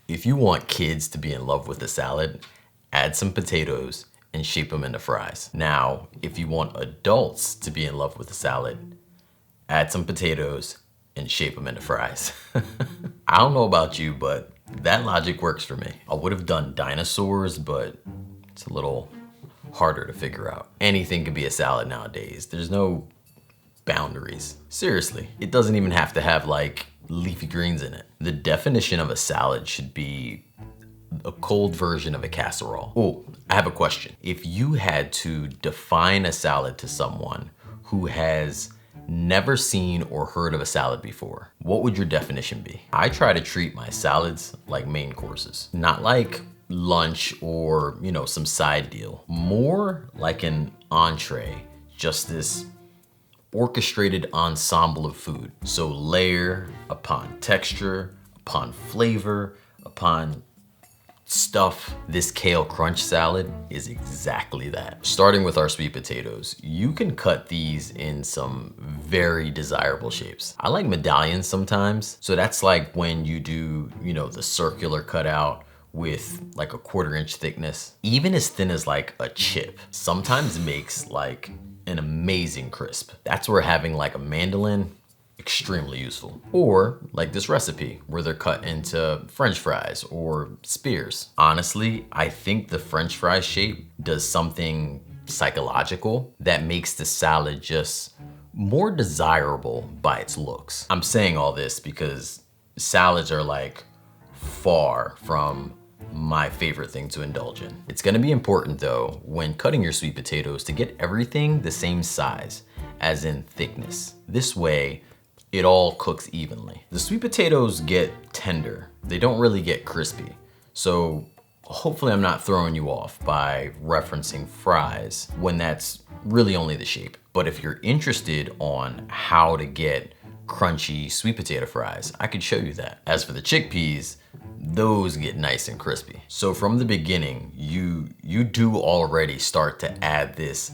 If you want kids to be in love with a salad, add some potatoes and shape them into fries. Now, if you want adults to be in love with a salad, add some potatoes and shape them into fries. I don't know about you, but that logic works for me. I would have done dinosaurs, but it's a little harder to figure out. Anything could be a salad nowadays. There's no boundaries. Seriously, it doesn't even have to have like leafy greens in it. The definition of a salad should be a cold version of a casserole. Oh, I have a question. If you had to define a salad to someone who has never seen or heard of a salad before, what would your definition be? I try to treat my salads like main courses, not like lunch or, some side deal. More like an entree, just this orchestrated ensemble of food. So layer upon texture, upon flavor, upon stuff. This kale crunch salad is exactly that. Starting with our sweet potatoes, you can cut these in some very desirable shapes. I like medallions sometimes. So that's like when you do, the circular cutout with like a 1/4 inch thickness. Even as thin as like a chip sometimes makes like an amazing crisp. That's where having like a mandolin, extremely useful. Or like this recipe where they're cut into French fries or spears. Honestly, I think the French fry shape does something psychological that makes the salad just more desirable by its looks. I'm saying all this because salads are like far from my favorite thing to indulge in. It's gonna be important though, when cutting your sweet potatoes, to get everything the same size, as in thickness. This way, it all cooks evenly. The sweet potatoes get tender. They don't really get crispy. So hopefully I'm not throwing you off by referencing fries when that's really only the shape. But if you're interested on how to get crunchy sweet potato fries, I could show you that. As for the chickpeas, those get nice and crispy. So from the beginning, you do already start to add this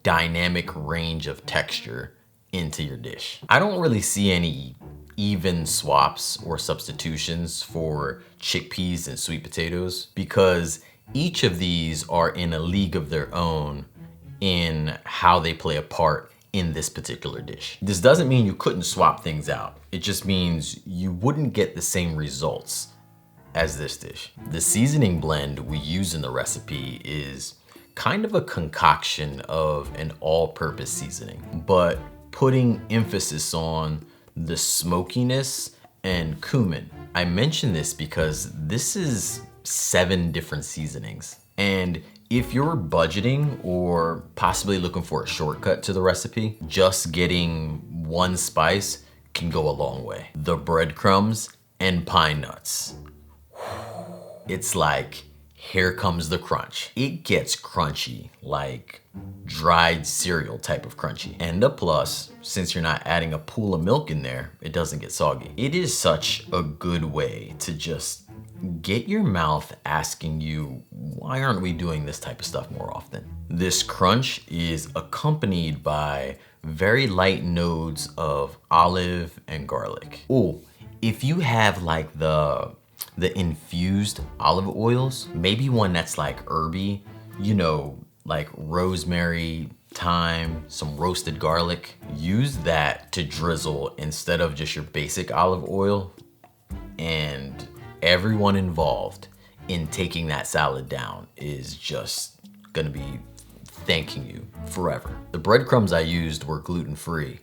dynamic range of texture into your dish. I don't really see any even swaps or substitutions for chickpeas and sweet potatoes because each of these are in a league of their own in how they play a part in this particular dish. This doesn't mean you couldn't swap things out. It just means you wouldn't get the same results as this dish. The seasoning blend we use in the recipe is kind of a concoction of an all-purpose seasoning, but putting emphasis on the smokiness and cumin. I mention this because this is 7 different seasonings. And if you're budgeting or possibly looking for a shortcut to the recipe, just getting one spice can go a long way. The breadcrumbs and pine nuts. It's like, here comes the crunch. It gets crunchy, like dried cereal type of crunchy. And the plus, since you're not adding a pool of milk in there, it doesn't get soggy. It is such a good way to just get your mouth asking you, why aren't we doing this type of stuff more often? This crunch is accompanied by very light notes of olive and garlic. Oh, if you have like the infused olive oils, maybe one that's like herby, you know, like rosemary, thyme, some roasted garlic, use that to drizzle instead of just your basic olive oil, and everyone involved in taking that salad down is just gonna be thanking you forever. The breadcrumbs I used were gluten-free.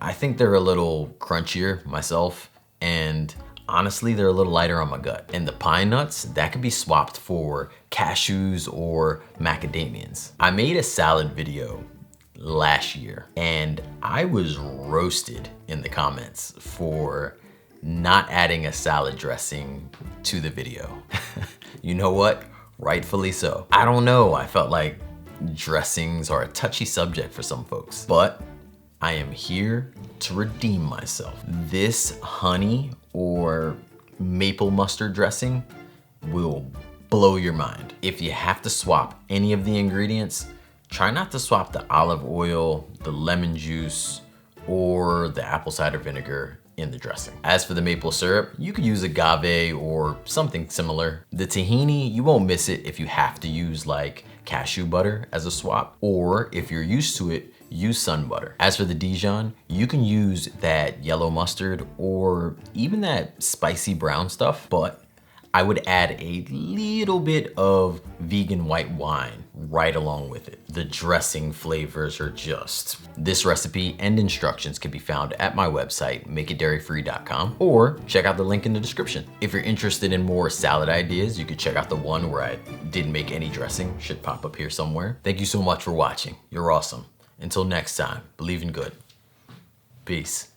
I think they're a little crunchier myself, and honestly, they're a little lighter on my gut. And the pine nuts, that could be swapped for cashews or macadamians. I made a salad video last year and I was roasted in the comments for not adding a salad dressing to the video. You know what? Rightfully so. I don't know, I felt like dressings are a touchy subject for some folks, but I am here to redeem myself. This honey or maple mustard dressing will blow your mind. If you have to swap any of the ingredients, try not to swap the olive oil, the lemon juice, or the apple cider vinegar in the dressing. As for the maple syrup, you could use agave or something similar. The tahini, you won't miss it if you have to use like cashew butter as a swap, or if you're used to it, use sun butter. As for the Dijon, you can use that yellow mustard or even that spicy brown stuff, but I would add a little bit of vegan white wine right along with it. The dressing flavors are just... This recipe and instructions can be found at my website, makeitdairyfree.com, or check out the link in the description. If you're interested in more salad ideas, you could check out the one where I didn't make any dressing, should pop up here somewhere. Thank you so much for watching. You're awesome. Until next time, believe in good. Peace.